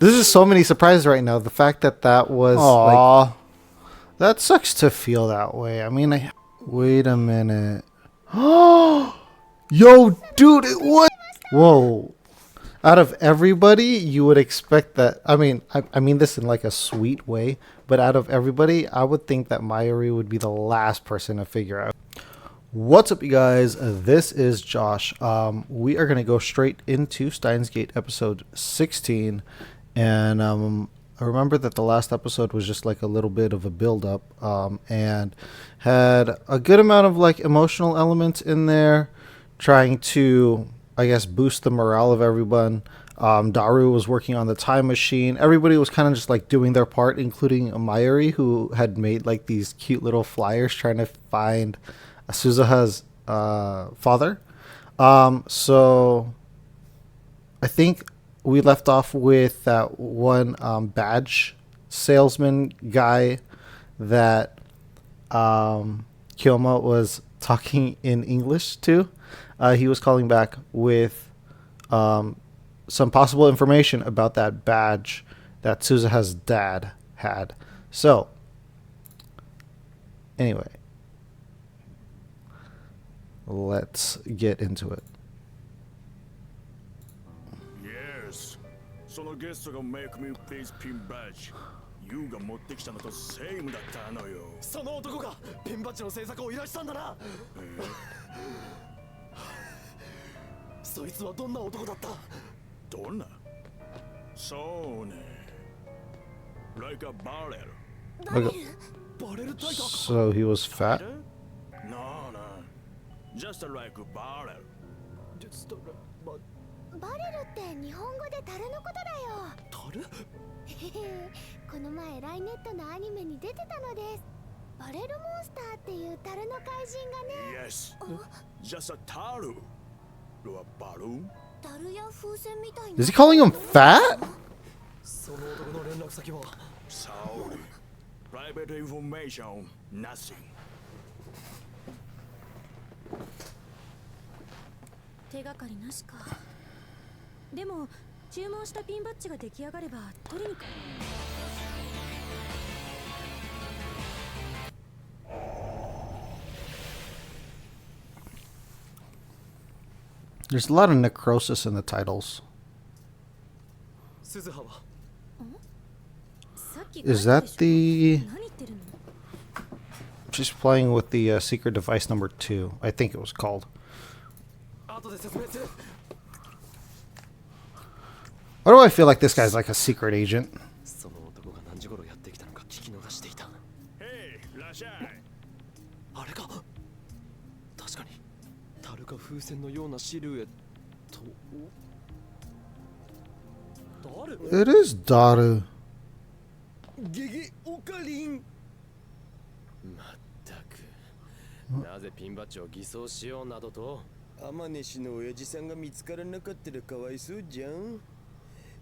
This is so many surprises right now. The fact that that was like, that sucks to feel that way. I mean, wait a minute. Yo, dude, it was. Whoa. Out of everybody, you would expect that. I mean this in like a sweet way, but out of everybody, I would think that Mayuri would be the last person to figure out. What's up, you guys? This is Josh. We are gonna go straight into Steins Gate episode 16, and I remember that the last episode was just like a little bit of a build-up, and had a good amount of like emotional elements in there, trying to, I guess, boost the morale of everyone. Daru was working on the time machine. Everybody was kind of just like doing their part, including Mayuri, who had made like these cute little flyers trying to find Suzuha's father. So I think we left off with that one badge salesman guy that Kyoma was talking in English to. He was calling back with some possible information about that badge that Suzuha's dad had. So, anyway, let's get into it. Yes. そのゲストが make me face pin badge. You が持ってきたのとセームだったのよ。その男がピンバッジの制作を依頼したんだな。そいつはどんな男だった？どんな？そうね。Like a barrel. Like so he was fat? No, no. Just like a barrel. バレルって日本語で樽のことだよ。樽？この前ライネットのアニメに出てたのです。バレルモンスターっていう樽の怪人がね。Yes. Just a taru. Or a balloon. 樽や風船みたいな。Is he calling him fat? その男の連絡先は Sorry. Private information. Nothing. 手がかりなしか。でも注文したピンバッジが出来上がれば取りにく。There's a lot of necrosis in the titles. 鈴葉は Is that the... She's playing with the secret device number 2. I think it was called. 後で説明する。 Why do I feel like this guy's like a secret agent? その男が何時頃やってきたのか聞き逃していた。 Hey, らっしゃい。あれか。確かに樽か風船のようなシルエット。誰？ It is Daru. ゲゲオカリン。まったく。なぜピンバッジを偽装しようなどと。天音の親父さんが見つからなかったらかわいそうじゃん。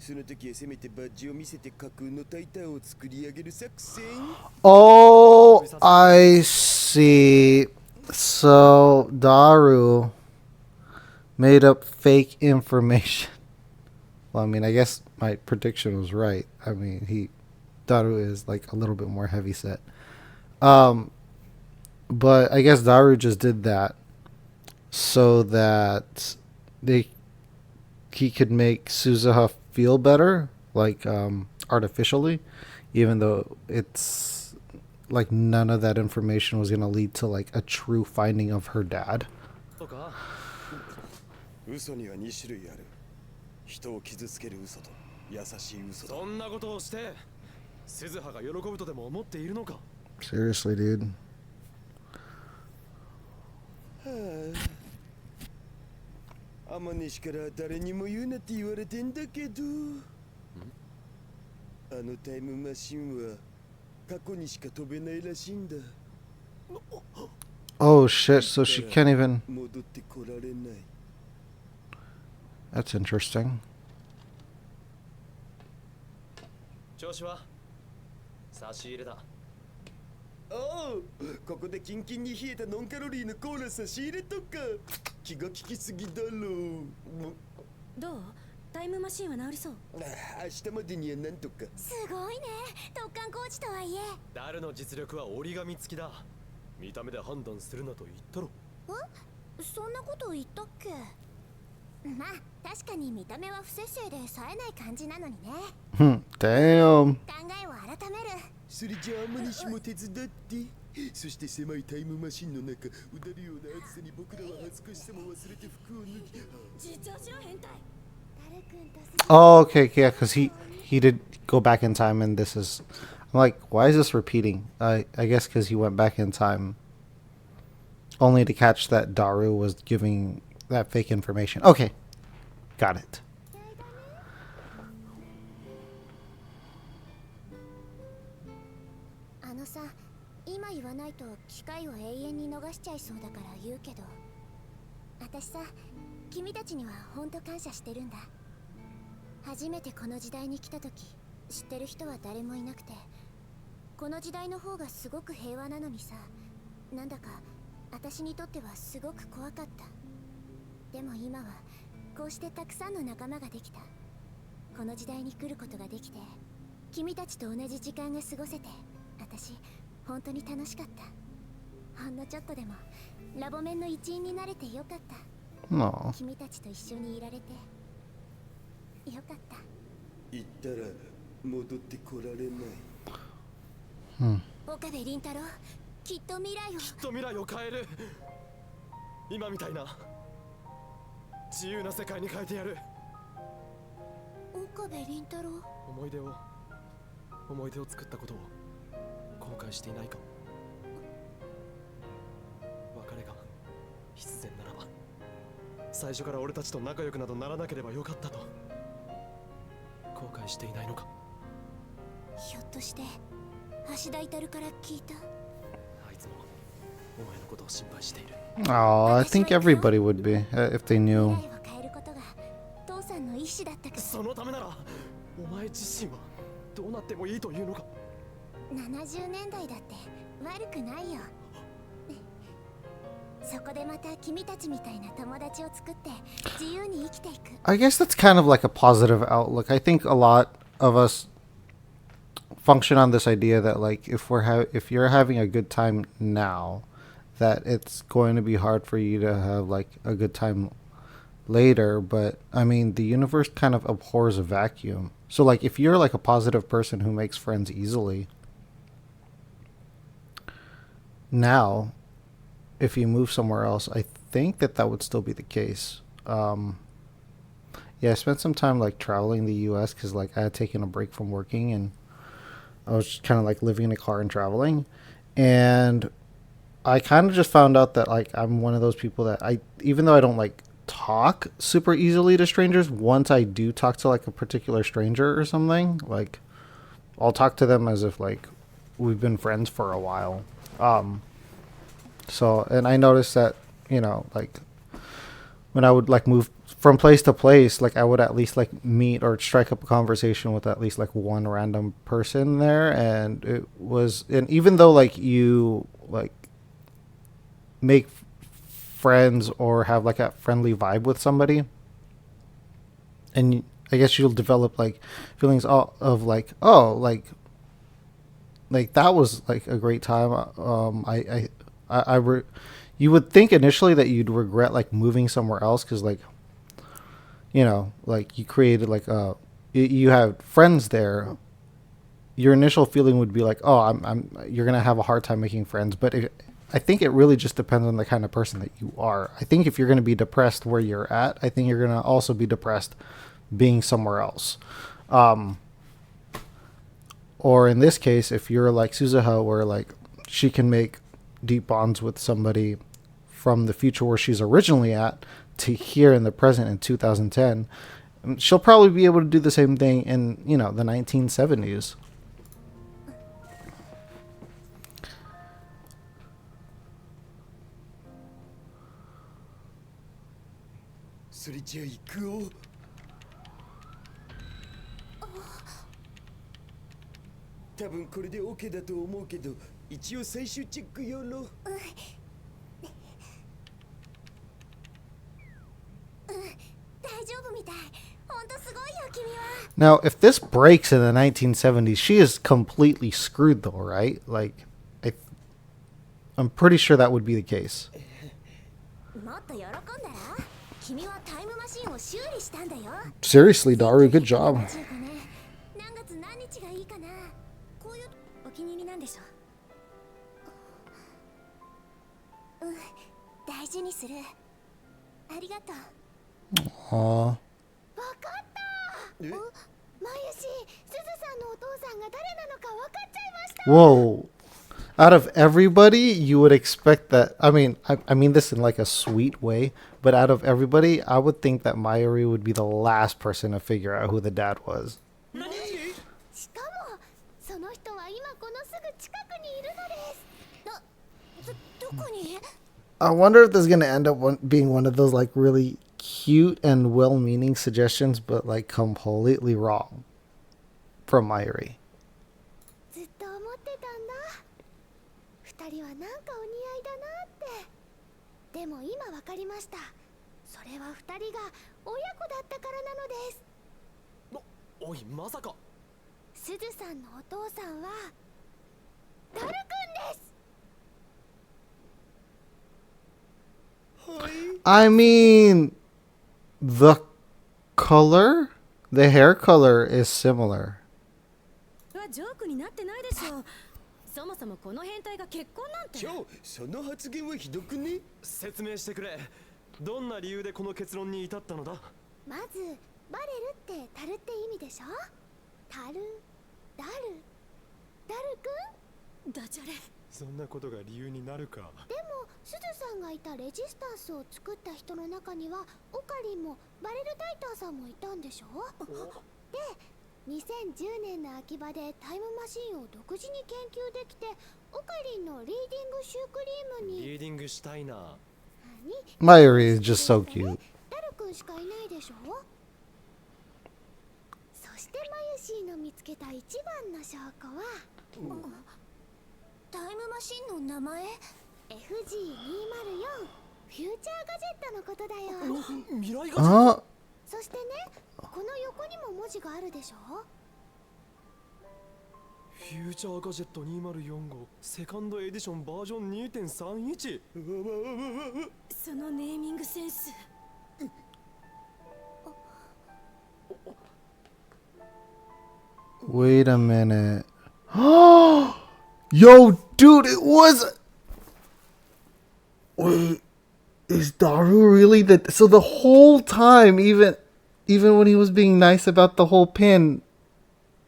その時はせめてバッジを見せて架空のタイタンを作り上げる作戦。 Oh, I see. So Daru made up fake information. Well, I mean, I guess my prediction was right. I mean, Daru is like a little bit more heavyset. But I guess Daru just did that so that he could make Suzuha feel better, like artificially, even though it's like none of that information was going to lead to like a true finding of her dad. 嘘には2種類ある。人を傷つける嘘と優しい嘘。そんなことをして鈴葉が喜ぶとでも思っているのか。 Seriously, dude. 天西から誰にも言うなって言われてんだけど、あのタイムマシンは過去にしか飛べないらしいんだ。 Oh shit, so she can't even... 戻ってこられない。 That's interesting. 調子は差し入れだ。おう、ここでキンキンに冷えたノンカロリーのコーラ差し入れとか気が利きすぎだろう。どう？タイムマシンは治りそう？明日までにはなんとか。すごいね、特艦コーチとはいえ。ダルの実力は折り紙付きだ。見た目で判断するなと言ったろ。そんなこと言ったっけ？まあ確かに見た目は不摂生で冴えない感じなのにね。Damn. 考えを改める。それじゃあ天西も手伝って。そして狭いタイムマシンの中、うだるような暑さに僕らは恥ずかしさも忘れて服を脱ぎ。実はしろ変態。ダル君と Oh, okay, yeah, because he did go back in time, and this is. I'm like, why is this repeating? I guess because he went back in time, only to catch that Daru was giving that fake information. Okay, got it. あのさ、今言わないと機会を永遠に逃しちゃいそうだから言うけど、私さ、君たちには本当感謝してるんだ。初めてこの時代に来た時、知ってる人は誰もいなくて、この時代の方がすごく平和なのにさ、なんだか私にとってはすごく怖かった。でも今はこうしてたくさんの仲間ができた。この時代に来ることができて、君たちと同じ時間が過ごせて、私本当に楽しかった。ほんのちょっとでもラボメンの一員になれてよかった。 No. 君たちと一緒にいられてよかった。言ったら戻ってこられない。岡部倫太郎、きっと未来を。きっと未来を変える。今みたいな自由な世界に変えてやる。岡部倫太郎、思い出を作ったことを後悔していないか。別れが必然ならば最初から俺たちと仲良くなどならなければよかったと後悔していないのか。ひょっとして橋田至から聞いた？あいつもお前のことを心配している。 Oh, I think everybody would be if they 未 knew. 来を変えることが父さんの意志だったから。そのためならお前自身はどうなってもいいというのか。70年代だって悪くないよ。そこでまた君たちみたいな友達を作って自由に生きていく。 I guess that's kind of like a positive outlook. I think a lot of us function on this idea that like if you're having a good time now, that it's going to be hard for you to have like a good time later. But I mean, the universe kind of abhors a vacuum. So like if you're like a positive person who makes friends easily, now if you move somewhere else, I think that would still be the case. Yeah, I spent some time like traveling the U.S. because like I had taken a break from working and I was kind of like living in a car and traveling, and I kind of just found out that like I'm one of those people that even though I don't like talk super easily to strangers, once I do talk to like a particular stranger or something, like I'll talk to them as if like we've been friends for a while. So, and I noticed that, you know, like when I would like move from place to place, like I would at least like meet or strike up a conversation with at least like one random person there. And and even though like you like make friends or have like a friendly vibe with somebody, and I guess you'll develop like feelings of like, oh, like that was like a great time. You would think initially that you'd regret like moving somewhere else because like, you know, like you created like you have friends there. Your initial feeling would be like, oh, you're gonna have a hard time making friends. But I think it really just depends on the kind of person that you are. I think if you're gonna be depressed where you're at, I think you're gonna also be depressed being somewhere else. Or in this case, if you're like Suzuha, where like she can make deep bonds with somebody from the future where she's originally at to here in the present in 2010, she'll probably be able to do the same thing in, you know, the 1970s. それじゃあ行くよ。多分これで OK だと思うけど、一応最終チェックよろ。大丈夫みたい。ほんとす Now, if this breaks in the 1970s, she is completely screwed, though, right? Like, I'm pretty sure that would be the case. もっと喜んだら君はタイムマシンを修理したんだよ。 Seriously, Daru, good job. 1975年何月何日がいいかな。こういうお気に入りなんでしょ。大事にする。ありがとう。 Aw. わかった。マユシ、すずさんのお父さんが誰なのかわかっちゃいました。 Whoa. Out of everybody, you would expect that. I mean this in like a sweet way, but out of everybody, I would think that Mayuri would be the last person to figure out who the dad was. しかもその人は今このすぐ近くにいるのです。どこに？ I wonder if this is going to end up being one of those like really cute and well-meaning suggestions, but like completely wrong from Mayuri. ずっと思ってたんだ。二人はなんかお似合いだなって。でも今わかりました。それは二人が親子だったからなのです。おい、まさか。すずさんのお父さんはダルくんです。 I mean, the color? The hair color is similar. ジョークになってないでしょ。そもそもこの変態が結婚なんて。その発言はひどくね。説明してくれ。どんな理由でこの結論に至ったのだ。まずバレルってタルって意味でしょ。タル、ダルくん。ダジャレ。そんなことが理由になるか。でもすずさんがいたレジスタンスを作った人の中にはオカリンもバレルタイターさんもいたんでしょ。で2010年の秋葉でタイムマシンを独自に研究できてオカリンのリーディングシュークリームにリーディングしたいな。 Mayuri is just so cute. ダルくんしかいないでしょ。そしてマユシーの見つけた一番の証拠は、タイムマシンの名前 FG204 フューチャーガジェットのことだよ。未来が。 Uh, そしてね、この横にも文字があるでしょ。フューチャーガジェット2045セカンドエディションバージョン 2.31。 そのネーミングセンス。 wait a minute. Yo, dude, it was. Wait, is Daru really the? So the whole time, even when he was being nice about the whole pin,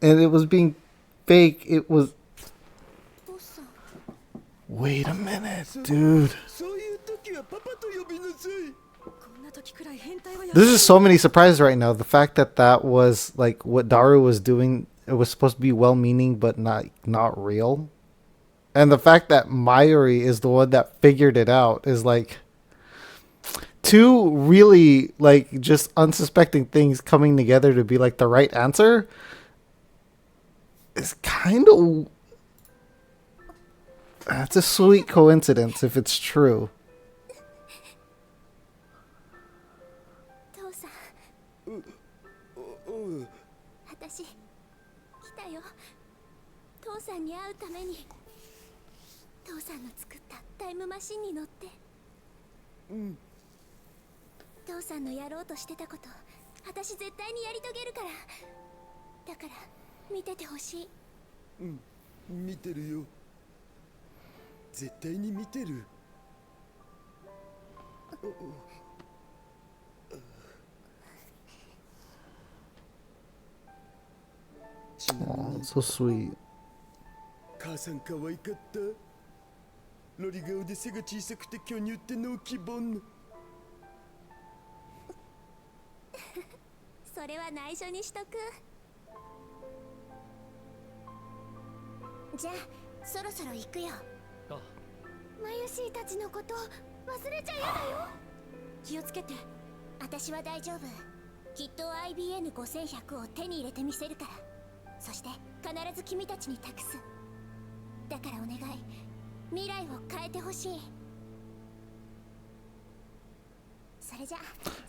and it was being fake, it was. お父さん。 Wait a minute, dude. そういう時はパパと呼びなさい。こんな時くらい変態はや There's just so many surprises right now. The fact that that was like what Daru was doing. It was supposed to be well-meaning, but not real. And the fact that Mayuri is the one that figured it out is like two really like just unsuspecting things coming together to be like the right answer is kind of that's a sweet coincidence if it's true. 父さん。私来たよ。父さんに会うために。父さんの作ったタイムマシンに乗って。父さんのやろうとしてたこと私絶対にやり遂げるから。だから見ててほしい。見てるよ。絶対に見てる。Oh, so sweet. 母さん可愛かった。ロリ顔で背が小さくて巨乳っての希望の。それは内緒にしとく。じゃあそろそろ行くよ。あ、マユシーたちのこと忘れちゃ嫌だよ。気をつけて。私は大丈夫。きっと IBN5100 を手に入れてみせるから。そして必ず君たちに託す。だからお願い、未来を変えてほしい。それれじゃ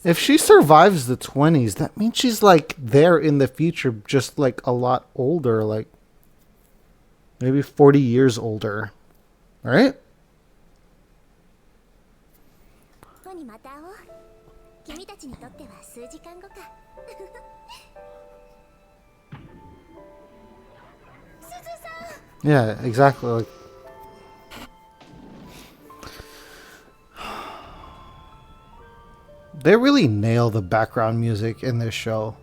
If she survives the 20s, that means she's like there in the future, just like a lot older, like maybe 40 years older, right? ここにまた会おう。君たちにとっては数時間後か。すずさん。 Yeah, exactly. Like, they really nail the background music in this show.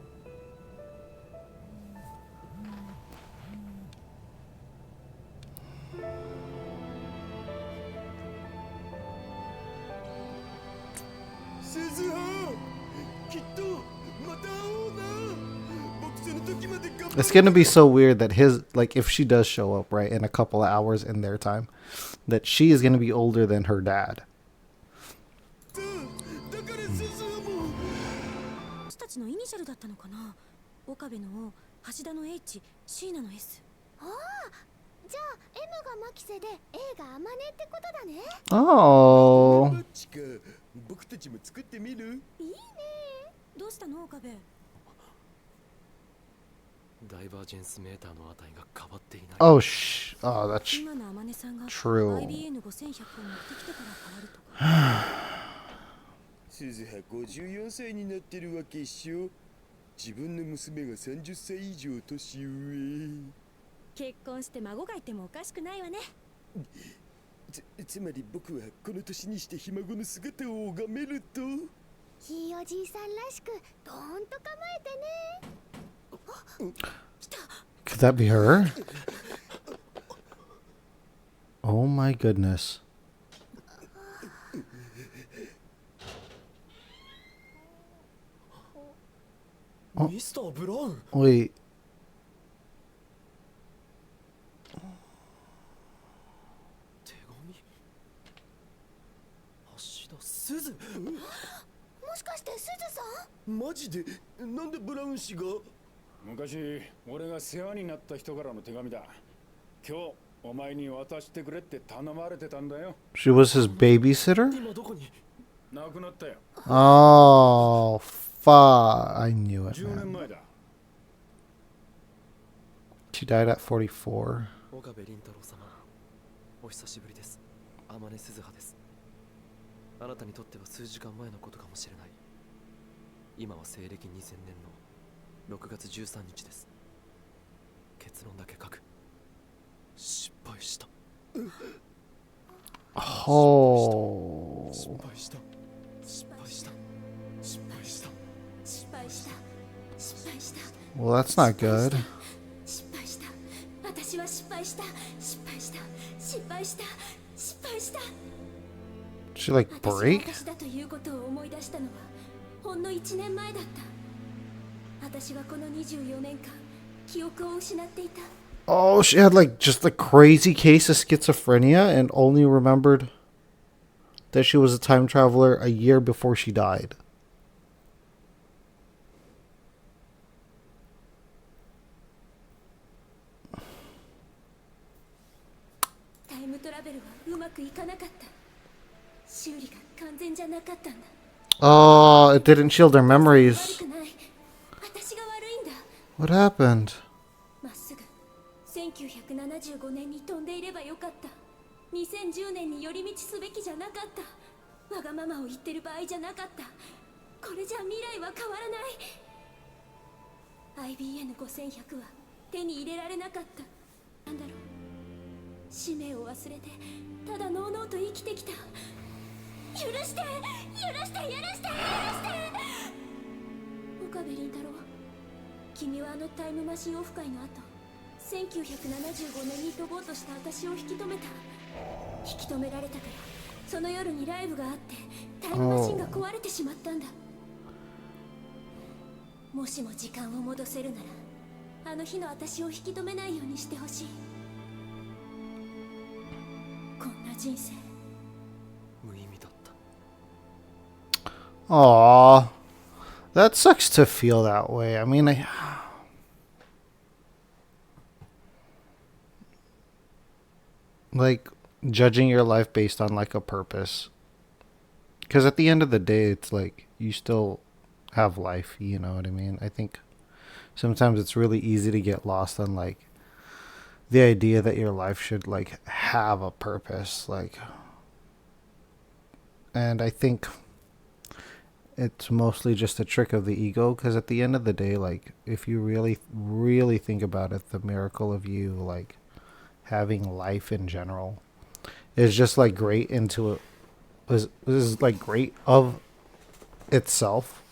すずはきっとまた会おうな。僕その時まで頑張 It's gonna be so weird that his, like, if she does show up, right, in a couple of hours in their time, that she is gonna be older than her dad. っただからすずはもう私たちのイニシャルだったのかな。岡部の O、橋田の H、椎名の S。ああ、じゃあ M がマキセで A がアマネってことだね。 Oh. マッチか。僕たちも作ってみる？いいね。どうしたの岡部。ダイバージェンスメーターの値が変わっていない。 Oh, oh, that's 今の天音さんが true. IBN5100 を持ってきてから変わるとか。すずは54歳になってるわけっしょ。自分の娘が30歳以上年上。結婚して孫がいてもおかしくないわね。つまり僕はこの年にしてひ孫の姿を拝めると。ひいおじいさんらしくドーンと構えてね。 Could that be her? Oh my goodness. ミスター・ブラウン。 Wait. 手紙。橋田すず。もしかしてすずさん？マジで？なんでブラウン氏が？昔俺が世話になった人からの手紙だ。今日お前に渡してくれって頼まれてたんだよ。 She was his babysitter? 今どこに？亡くなったよ。 Oh, fuck. I knew it, 10 man. 年前だ。 She died at 44. 岡部倫太郎様、お久しぶりです。天音鈴葉です。あなたにとっては数時間前のことかもしれない。今は西暦2000年の6月13日です。結論だけ書く。失敗した。 Oh. 失敗した。失敗した。失敗した。失敗した。失敗した。 Well, that's not good. 失敗した。私は失敗した。失敗した。失敗した。失敗した。 She like 私が break? 私だということを思い出したのはほんの1年前だった。私はこの24年間記憶を失っていた。 Oh, she had like just a crazy case of schizophrenia and only remembered that she was a time traveler a year before she died. タイムトラベルはうまくいかなかった。修理が完全じゃなかったんだ。 Oh, it didn't shield her memories. 悪くない。私が悪いんだ。 What happened? まっすぐ1975年に飛んでいればよかった。2010年に寄り道すべきじゃなかった。わがままを言ってる場合じゃなかった。これじゃ未来は変わらない。 IBN5100 は手に入れられなかった。なんだろう、使命を忘れてただのうのうと生きてきた。許して許して許して許して。岡部倫太郎、君はあのタイムマシンオフ会の後1975年に飛ぼうとした私を引き止めた。引き止められたからその夜にライブがあってタイムマシンが壊れてしまったんだ。もしも時間を戻せるならあの日の私を引き止めないようにしてほしい。こんな人生無意味だった。 Aw. That sucks to feel that way. I mean, like, judging your life based on, like, a purpose Because at the end of the day, it's like you still have life. You know what I mean? I think sometimes it's really easy to get lost on like the idea that your life should like have a purpose. Like, and I think it's mostly just a trick of the ego. Because at the end of the day, like if you really think about it, the miracle of you like having life in general is just like great into it. Is like great of itself.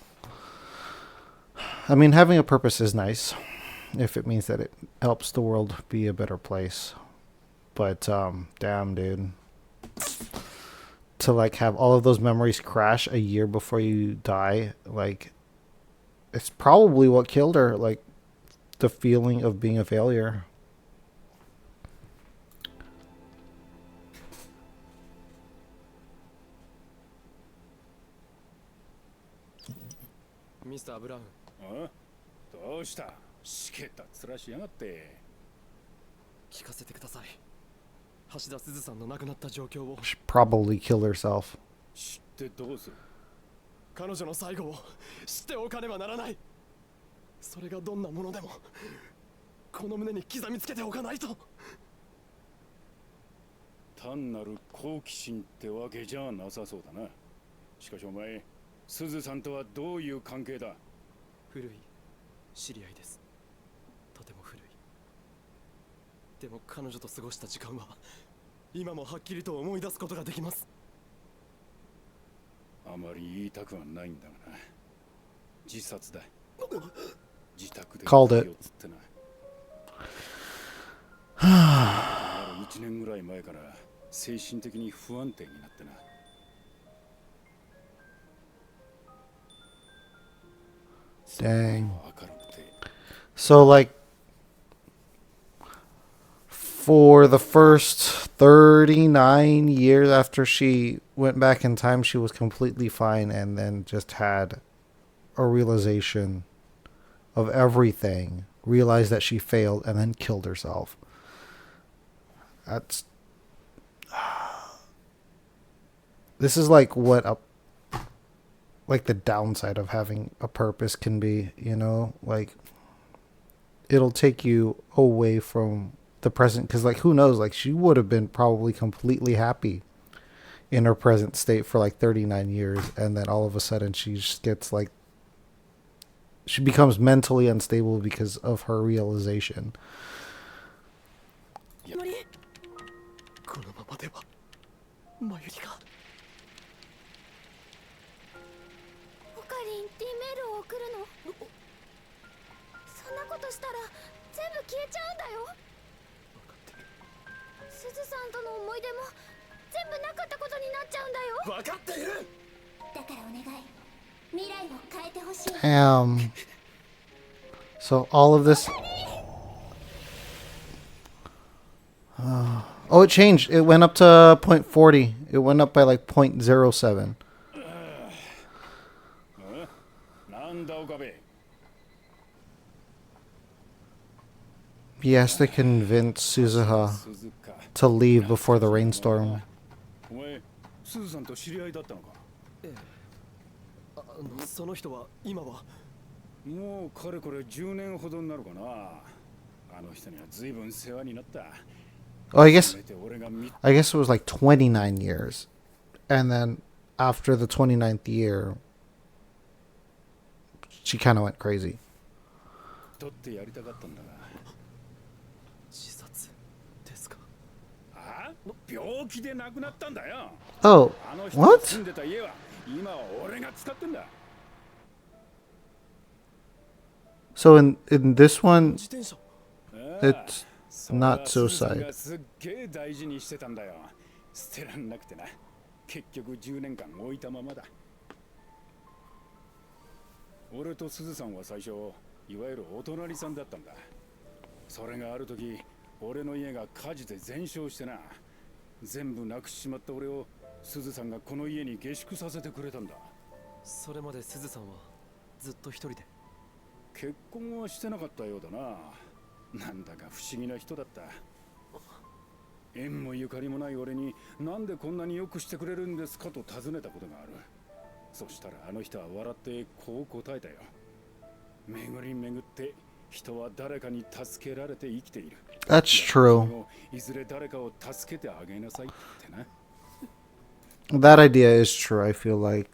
I mean, having a purpose is nice if it means that it helps the world be a better place. But damn, dude, to like have all of those memories crash a year before you die, like it's probably what killed her. Like the feeling of being a failure. Mr. ブラウン、あ、どうした？しけた面しやがって。聞かせてください。橋田すずさんの亡くなった状況を。She probably killed herself. 知ってどうする？彼女の最後を知っておかねばならない。それがどんなものでもこの胸に刻みつけておかないと。単なる好奇心ってわけじゃなさそうだな。しかしお前、すずさんとはどういう関係だ？古い知り合いです。とても古い。でも彼女と過ごした時間は今もはっきりと思い出すことができます。あまり言いたくはないんだがな。自殺だ。自宅で Called it. つってな。1年ぐらい前から精神的に不安定になってな。Dang. So like for the first 39 years after she went back in time, she was completely fine and then just had a realization of everything, realized that she failed and then killed herself. That's this is like what a like the downside of having a purpose can be, you know, like it'll take you away from the present. Because like who knows, like she would have been probably completely happy in her present state for like 39 years, and then all of a sudden she just gets like she becomes mentally unstable because of her realization. このままではマユリが。オカリン D メールを送るの？そんなことしたら全部消えちゃうんだよ。すずさんとの思い出も全部なかったことになっちゃうんだよ。分かっている。だからお願い、未来を変えてほしい。So all of this. Oh, it changed. It went up to 0.40. It went up by like 0.07. なんだ岡部。He has to convince Suzuha 鈴か。 to leave before the rainstorm. お前、すずさんと知り合いだったのか？その人は今はもうかれこれ10年ほどになるかな。あの人には随分世話になった。Oh, I guess it was like 29 years. And then after the 29th year, she kind of went crazy. 取ってやりたかったんだが。自殺ですか？あ？病気で亡くなったんだよ。 Oh, あの人が what? 住んでた家は今は俺が使ってんだ。 So in this one, 自転車。it's not それはすずさん suicide. がすっげえ大事にしてたんだよ。捨てらんなくてな。結局10年間置いたままだ。俺とすずさんは最初いわゆるお隣さんだったんだ。それがある時俺の家が火事で全焼してな。全部なくしちまった俺をすずさんがこの家に下宿させてくれたんだ。それまですずさんはずっと一人で。結婚はしてなかったようだな。なんだか不思議な人だった。縁もゆかりもない俺になんでこんなによくしてくれるんですかと尋ねたことがある。そしたらあの人は笑ってこう答えたよ。巡り巡って人は誰かに助けられて生きている。 That's true. いずれ誰かを助けてあげなさいってな。 That idea is true. I feel like,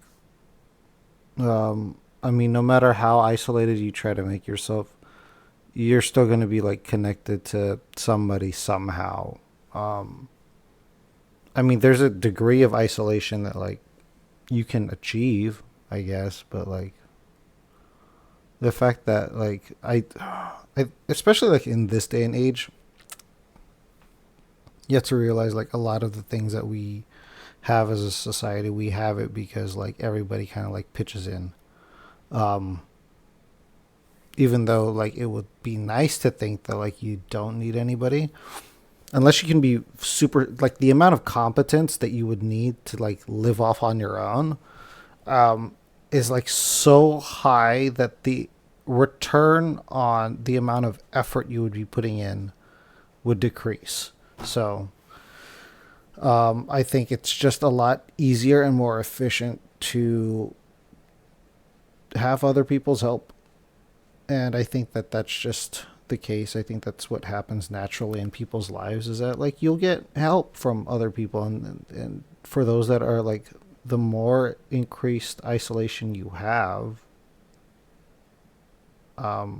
I mean, no matter how isolated you try to make yourself, you're still going to be like connected to somebody somehow. I mean, there's a degree of isolation that like you can achieve, I guess, but like the fact that like I especially like in this day and age, you have to realize like a lot of the things that we have as a society, we have it because like everybody kind of like pitches in. Even though like it would be nice to think that like you don't need anybody, unless you can be super like the amount of competence that you would need to like live off on your own is like so high that the return on the amount of effort you would be putting in would decrease. So I think it's just a lot easier and more efficient to have other people's help. And I think that that's just the case. I think that's what happens naturally in people's lives, is that like you'll get help from other people. And for those that are like, the more increased isolation you have, I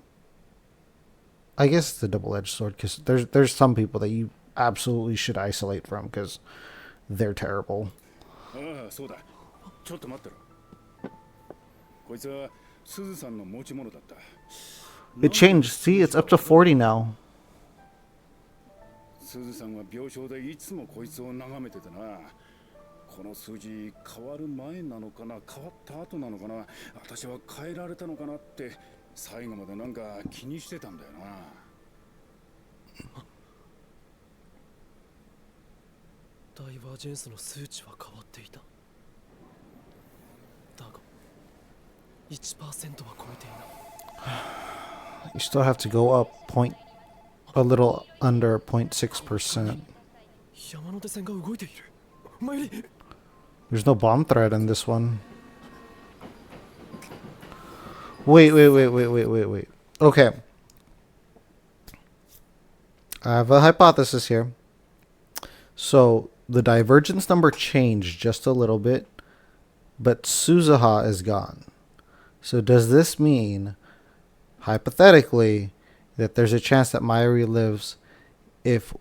guess it's a double-edged sword, because there's some people that you absolutely should isolate from because they're terrible. ああ、そうだ。ちょっと待ってろ。こいつはすずさんの持ち物だった。 It changed. See, it's up to 40 now. すずさんは病床でいつもこいつを眺めててな。この数字変わる前なのかな、変わった後なのかな、私は変えられたのかなって最後までなんか気にしてたんだよな。ダイバージェンスの数値は変わっていた。だが 1% は超えていない。 You still have to go up a little under 0.6%. 山手線が動いている。マユリ。 There's no bomb threat in this one. Wait. Okay. I have a hypothesis here. So the divergence number changed just a little bit, but Suzuha is gone. So does this mean, hypothetically, that there's a chance that Mayuri lives if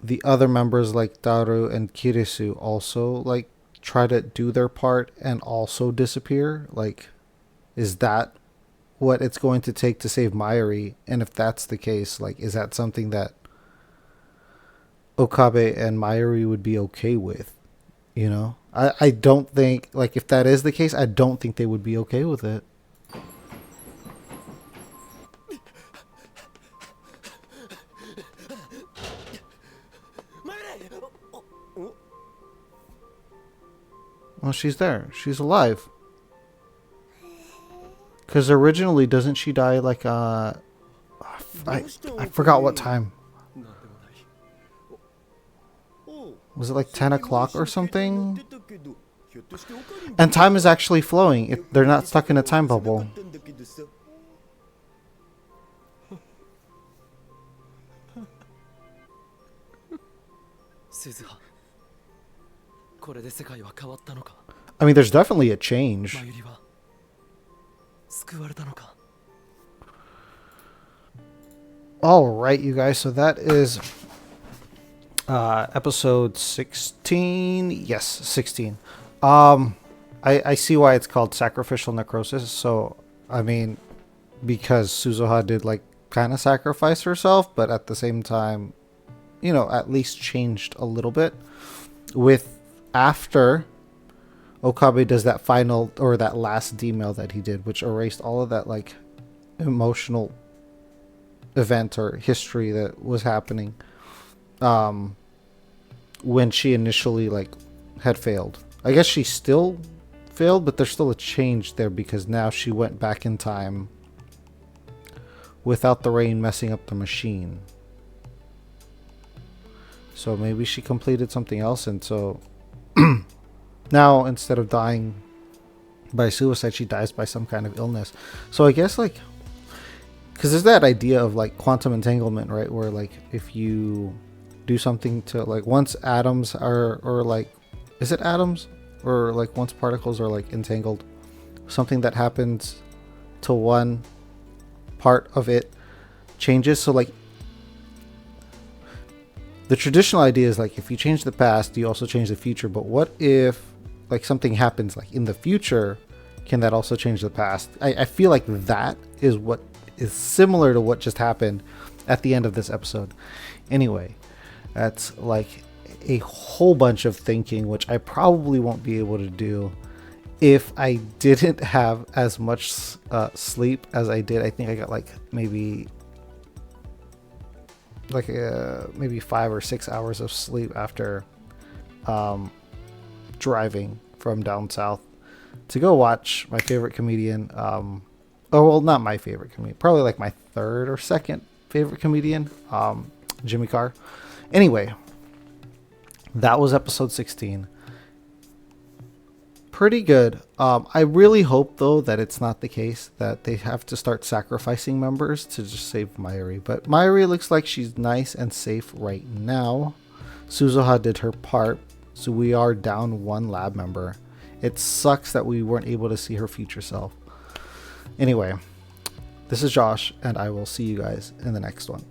the other members like Daru and Kirisu also like try to do their part and also disappear? Like, is that what it's going to take to save Mayuri? And if that's the case, like, is that something that Okabe and Mayuri would be okay with? You know, I don't think, like, if that is the case, I don't think they would be okay with it. Well, she's there. She's alive. Because originally, doesn't she die like I forgot what time. Was it like 10 o'clock or something? And time is actually flowing. They're not stuck in a time bubble. I mean, there's definitely a change. All right, you guys. So that is episode 16. Yes, 16. I see why it's called Sacrificial Necrosis. So, I mean, because Suzuha did like kind of sacrifice herself, but at the same time, you know, at least changed a little bit. With after Okabe does that final or that last demail that he did, which erased all of that like emotional event or history that was happening when she initially like had failed. I guess she still failed, but there's still a change there because now she went back in time without the rain messing up the machine. So maybe she completed something else, and so now instead of dying by suicide, she dies by some kind of illness. So I guess like, because there's that idea of like quantum entanglement, right? Where like if you do something to like once atoms are, or like, is it atoms, or like once particles are like entangled, something that happens to one part of it changes. So like the traditional idea is like if you change the past, you also change the future. But what if like something happens like in the future? Can that also change the past? I feel like that is what is similar to what just happened at the end of this episode. Anyway, that's like a whole bunch of thinking, which I probably won't be able to do if I didn't have as much sleep as I did. I think I got like maybe 5 or 6 hours of sleep after driving from down south to go watch my favorite comedian. Oh well, not my favorite comedian, probably like my third or second favorite comedian, Jimmy Carr. Anyway, that was episode 16. Pretty good. I really hope though that it's not the case that they have to start sacrificing members to just save Mayuri. But Mayuri looks like she's nice and safe right now. Suzuha did her part, so we are down one lab member. It sucks that we weren't able to see her future self. Anyway, this is Josh, and I will see you guys in the next one.